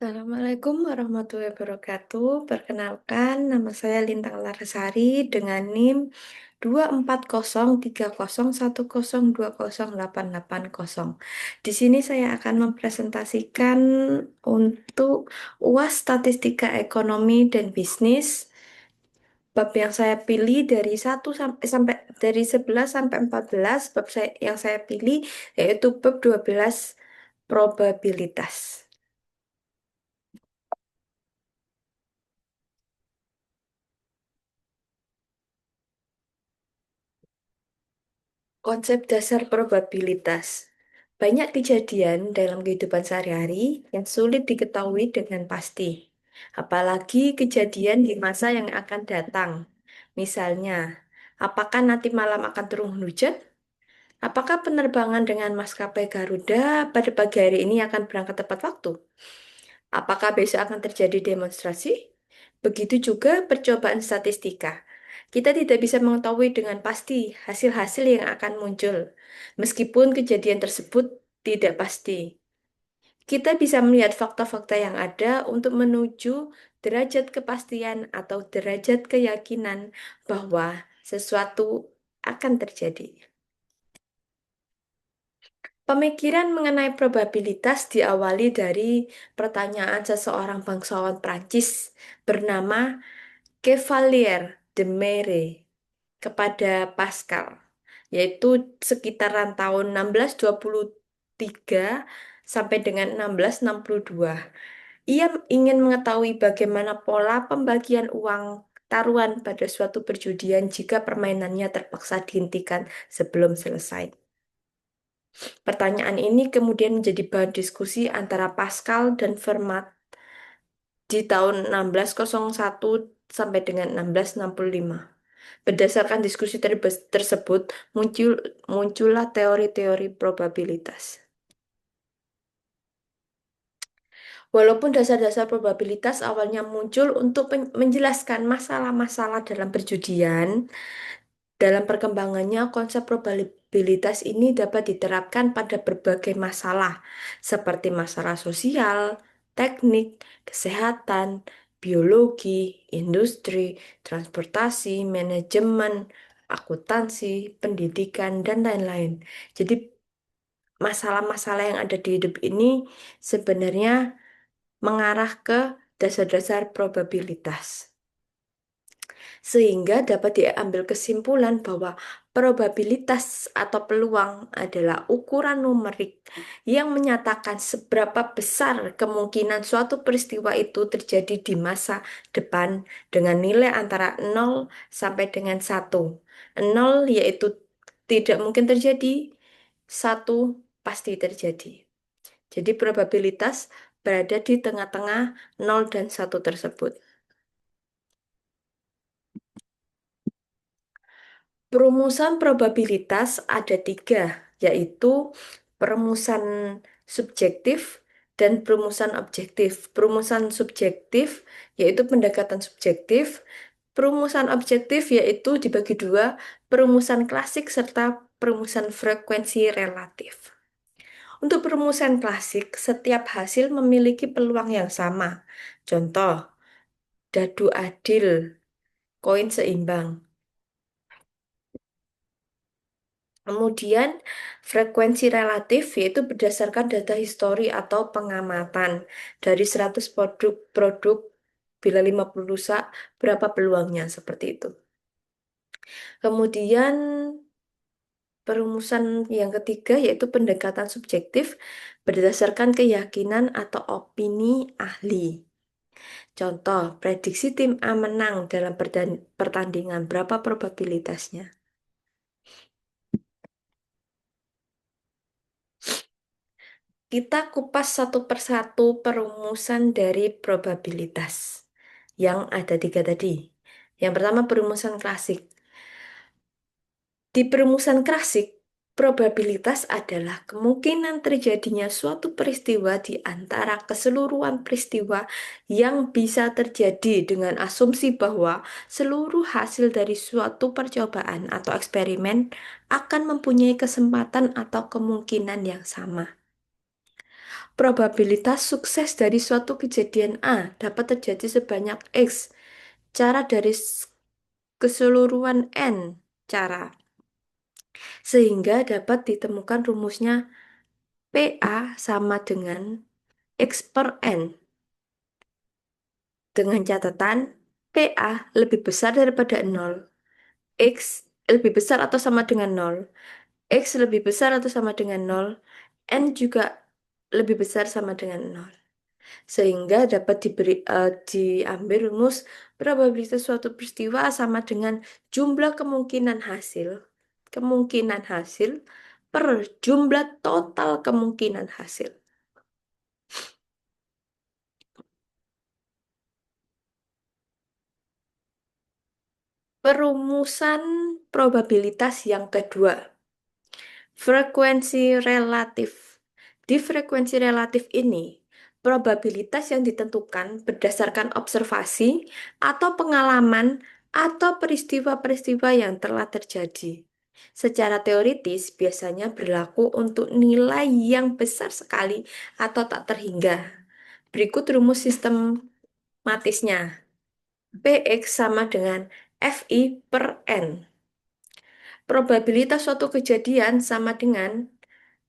Assalamualaikum warahmatullahi wabarakatuh. Perkenalkan, nama saya Lintang Larsari dengan NIM 2403010102880. Di sini saya akan mempresentasikan untuk UAS Statistika Ekonomi dan Bisnis. Bab yang saya pilih dari 1 sampai dari 11 sampai 14, yang saya pilih yaitu bab 12 probabilitas. Konsep dasar probabilitas. Banyak kejadian dalam kehidupan sehari-hari yang sulit diketahui dengan pasti. Apalagi kejadian di masa yang akan datang. Misalnya, apakah nanti malam akan turun hujan? Apakah penerbangan dengan maskapai Garuda pada pagi hari ini akan berangkat tepat waktu? Apakah besok akan terjadi demonstrasi? Begitu juga percobaan statistika. Kita tidak bisa mengetahui dengan pasti hasil-hasil yang akan muncul, meskipun kejadian tersebut tidak pasti. Kita bisa melihat fakta-fakta yang ada untuk menuju derajat kepastian atau derajat keyakinan bahwa sesuatu akan terjadi. Pemikiran mengenai probabilitas diawali dari pertanyaan seseorang bangsawan Prancis bernama Chevalier de Maire kepada Pascal, yaitu sekitaran tahun 1623 sampai dengan 1662. Ia ingin mengetahui bagaimana pola pembagian uang taruhan pada suatu perjudian jika permainannya terpaksa dihentikan sebelum selesai. Pertanyaan ini kemudian menjadi bahan diskusi antara Pascal dan Fermat di tahun 1601 sampai dengan 1665. Berdasarkan diskusi tersebut, muncullah teori-teori probabilitas. Walaupun dasar-dasar probabilitas awalnya muncul untuk menjelaskan masalah-masalah dalam perjudian, dalam perkembangannya konsep probabilitas ini dapat diterapkan pada berbagai masalah, seperti masalah sosial, teknik, kesehatan, biologi, industri, transportasi, manajemen, akuntansi, pendidikan, dan lain-lain. Jadi, masalah-masalah yang ada di hidup ini sebenarnya mengarah ke dasar-dasar probabilitas. Sehingga dapat diambil kesimpulan bahwa probabilitas atau peluang adalah ukuran numerik yang menyatakan seberapa besar kemungkinan suatu peristiwa itu terjadi di masa depan dengan nilai antara 0 sampai dengan 1. 0 yaitu tidak mungkin terjadi, 1 pasti terjadi. Jadi probabilitas berada di tengah-tengah 0 dan 1 tersebut. Perumusan probabilitas ada tiga, yaitu perumusan subjektif dan perumusan objektif. Perumusan subjektif yaitu pendekatan subjektif. Perumusan objektif yaitu dibagi dua, perumusan klasik serta perumusan frekuensi relatif. Untuk perumusan klasik, setiap hasil memiliki peluang yang sama. Contoh, dadu adil, koin seimbang. Kemudian, frekuensi relatif yaitu berdasarkan data histori atau pengamatan dari 100 produk bila 50 rusak, berapa peluangnya seperti itu. Kemudian, perumusan yang ketiga yaitu pendekatan subjektif berdasarkan keyakinan atau opini ahli. Contoh, prediksi tim A menang dalam pertandingan, berapa probabilitasnya? Kita kupas satu persatu perumusan dari probabilitas yang ada tiga tadi. Yang pertama perumusan klasik. Di perumusan klasik, probabilitas adalah kemungkinan terjadinya suatu peristiwa di antara keseluruhan peristiwa yang bisa terjadi dengan asumsi bahwa seluruh hasil dari suatu percobaan atau eksperimen akan mempunyai kesempatan atau kemungkinan yang sama. Probabilitas sukses dari suatu kejadian A dapat terjadi sebanyak X. Cara dari keseluruhan N cara. Sehingga dapat ditemukan rumusnya PA sama dengan X per N. Dengan catatan PA lebih besar daripada 0. X lebih besar atau sama dengan 0. X lebih besar atau sama dengan 0. N juga lebih besar sama dengan 0. Sehingga dapat diambil rumus probabilitas suatu peristiwa sama dengan jumlah kemungkinan hasil per jumlah total kemungkinan hasil. Perumusan probabilitas yang kedua, frekuensi relatif. Di frekuensi relatif ini, probabilitas yang ditentukan berdasarkan observasi atau pengalaman atau peristiwa-peristiwa yang telah terjadi. Secara teoritis, biasanya berlaku untuk nilai yang besar sekali atau tak terhingga. Berikut rumus sistematisnya. Px sama dengan Fi per N. Probabilitas suatu kejadian sama dengan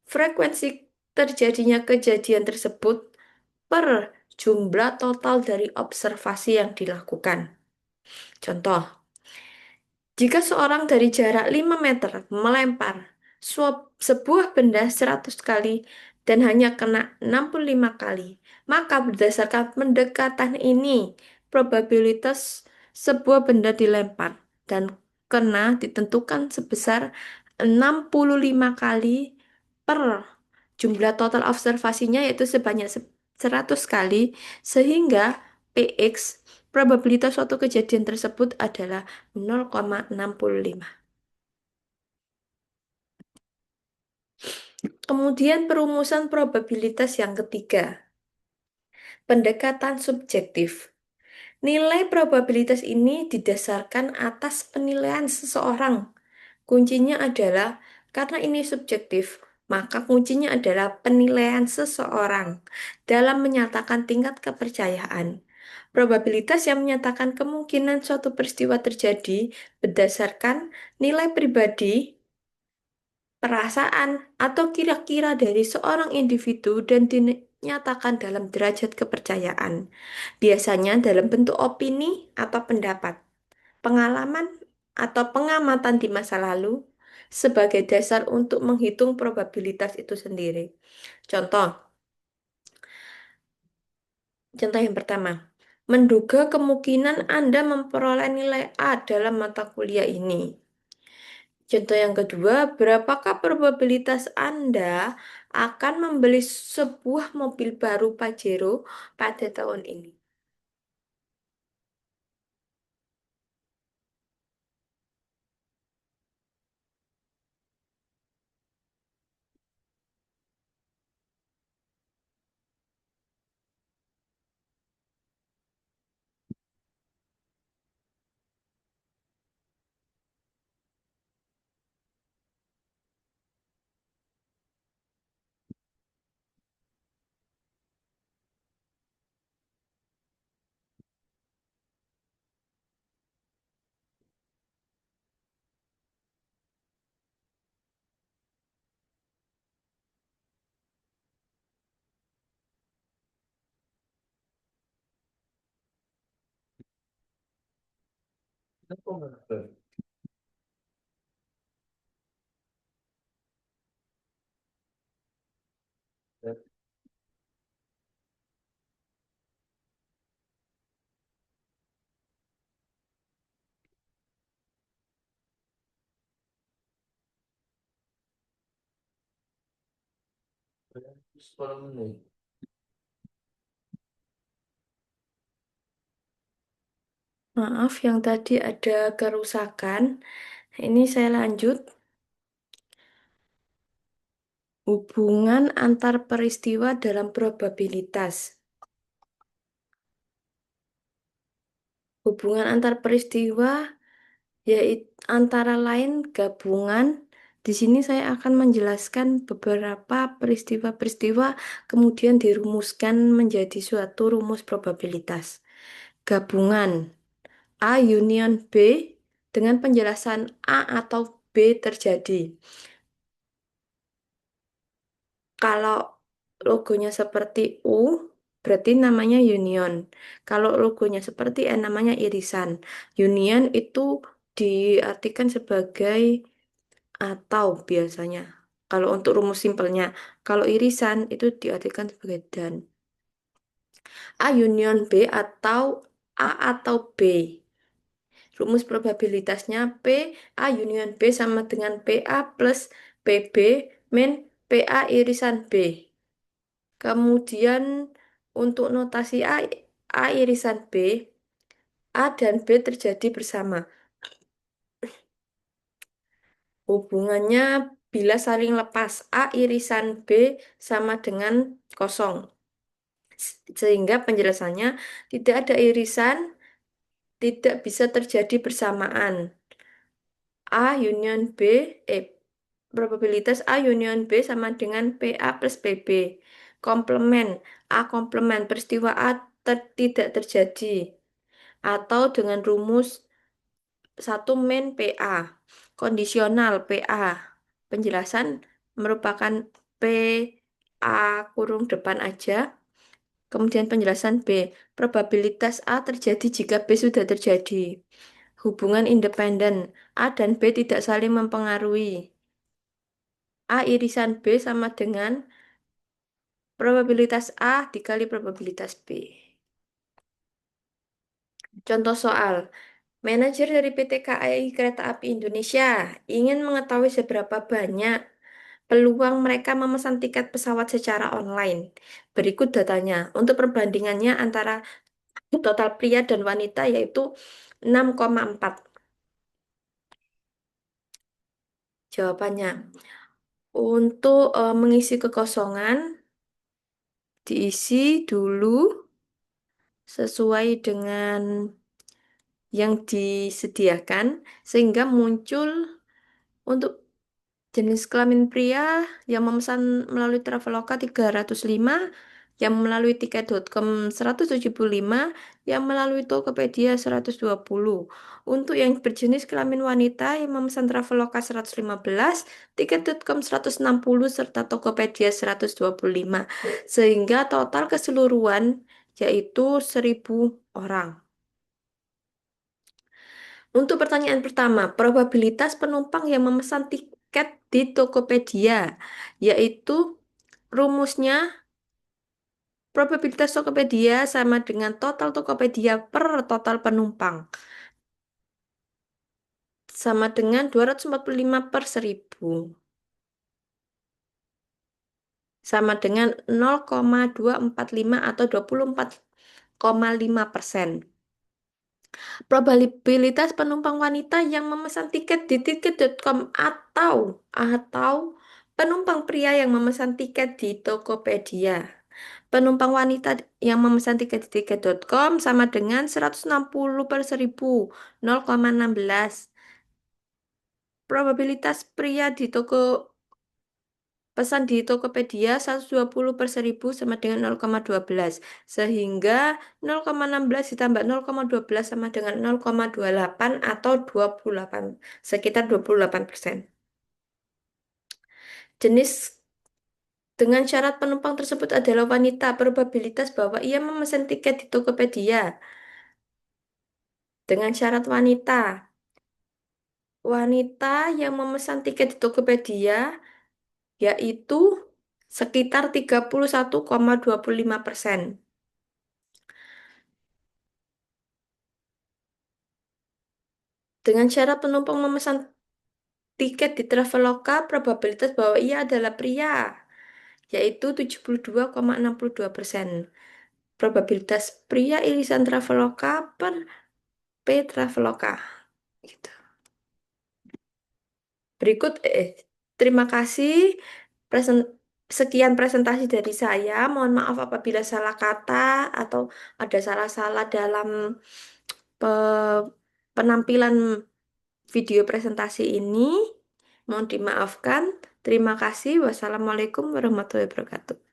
frekuensi terjadinya kejadian tersebut per jumlah total dari observasi yang dilakukan. Contoh, jika seorang dari jarak 5 meter melempar sebuah benda 100 kali dan hanya kena 65 kali, maka berdasarkan pendekatan ini, probabilitas sebuah benda dilempar dan kena ditentukan sebesar 65 kali per jumlah total observasinya yaitu sebanyak 100 kali, sehingga PX probabilitas suatu kejadian tersebut adalah 0,65. Kemudian perumusan probabilitas yang ketiga, pendekatan subjektif. Nilai probabilitas ini didasarkan atas penilaian seseorang. Kuncinya adalah karena ini subjektif, maka kuncinya adalah penilaian seseorang dalam menyatakan tingkat kepercayaan. Probabilitas yang menyatakan kemungkinan suatu peristiwa terjadi berdasarkan nilai pribadi, perasaan, atau kira-kira dari seorang individu dan dinyatakan dalam derajat kepercayaan. Biasanya dalam bentuk opini atau pendapat, pengalaman, atau pengamatan di masa lalu sebagai dasar untuk menghitung probabilitas itu sendiri. Contoh, contoh yang pertama, menduga kemungkinan Anda memperoleh nilai A dalam mata kuliah ini. Contoh yang kedua, berapakah probabilitas Anda akan membeli sebuah mobil baru Pajero pada tahun ini? Maaf, yang tadi ada kerusakan. Ini saya lanjut. Hubungan antar peristiwa dalam probabilitas. Hubungan antar peristiwa yaitu antara lain gabungan Di sini saya akan menjelaskan beberapa peristiwa-peristiwa kemudian dirumuskan menjadi suatu rumus probabilitas. Gabungan A union B dengan penjelasan A atau B terjadi. Kalau logonya seperti U, berarti namanya union. Kalau logonya seperti N, namanya irisan. Union itu diartikan sebagai atau biasanya. Kalau untuk rumus simpelnya, kalau irisan itu diartikan sebagai dan. A union B atau A atau B. Rumus probabilitasnya PA union B sama dengan PA plus PB min PA irisan B. Kemudian untuk notasi A irisan B, A dan B terjadi bersama. Hubungannya bila saling lepas, A irisan B sama dengan kosong. Sehingga penjelasannya tidak ada irisan, tidak bisa terjadi bersamaan. A union B, probabilitas A union B sama dengan PA plus PB. Komplement, A komplement, peristiwa A tidak terjadi. Atau dengan rumus satu min PA. Kondisional PA. Penjelasan merupakan PA kurung depan aja. Kemudian penjelasan B. Probabilitas A terjadi jika B sudah terjadi. Hubungan independen. A dan B tidak saling mempengaruhi. A irisan B sama dengan probabilitas A dikali probabilitas B. Contoh soal. Manajer dari PT KAI Kereta Api Indonesia ingin mengetahui seberapa banyak peluang mereka memesan tiket pesawat secara online. Berikut datanya. Untuk perbandingannya antara total pria dan wanita yaitu 6,4. Jawabannya. Untuk mengisi kekosongan, diisi dulu sesuai dengan yang disediakan sehingga muncul untuk jenis kelamin pria yang memesan melalui Traveloka 305, yang melalui tiket.com 175, yang melalui Tokopedia 120. Untuk yang berjenis kelamin wanita yang memesan Traveloka 115, tiket.com 160, serta Tokopedia 125. Sehingga total keseluruhan yaitu 1.000 orang. Untuk pertanyaan pertama, probabilitas penumpang yang memesan tiket di Tokopedia, yaitu rumusnya probabilitas Tokopedia sama dengan total Tokopedia per total penumpang, sama dengan 245 per 1.000, sama dengan 0,245 atau 24,5%. Probabilitas penumpang wanita yang memesan tiket di tiket.com atau penumpang pria yang memesan tiket di Tokopedia. Penumpang wanita yang memesan tiket di tiket.com sama dengan 160 per 1.000, 0,16. Probabilitas pria di toko pesan di Tokopedia 120 per 1.000 sama dengan 0,12. Sehingga 0,16 ditambah 0,12 sama dengan 0,28 atau 28, sekitar 28%. Jenis dengan syarat penumpang tersebut adalah wanita, probabilitas bahwa ia memesan tiket di Tokopedia dengan syarat wanita. Wanita yang memesan tiket di Tokopedia yaitu sekitar 31,25%. Dengan syarat penumpang memesan tiket di Traveloka, probabilitas bahwa ia adalah pria, yaitu 72,62%. Probabilitas pria irisan Traveloka per P Traveloka. Gitu. Berikut, terima kasih. Presen- Sekian presentasi dari saya. Mohon maaf apabila salah kata atau ada salah-salah dalam pe- penampilan video presentasi ini. Mohon dimaafkan. Terima kasih. Wassalamualaikum warahmatullahi wabarakatuh.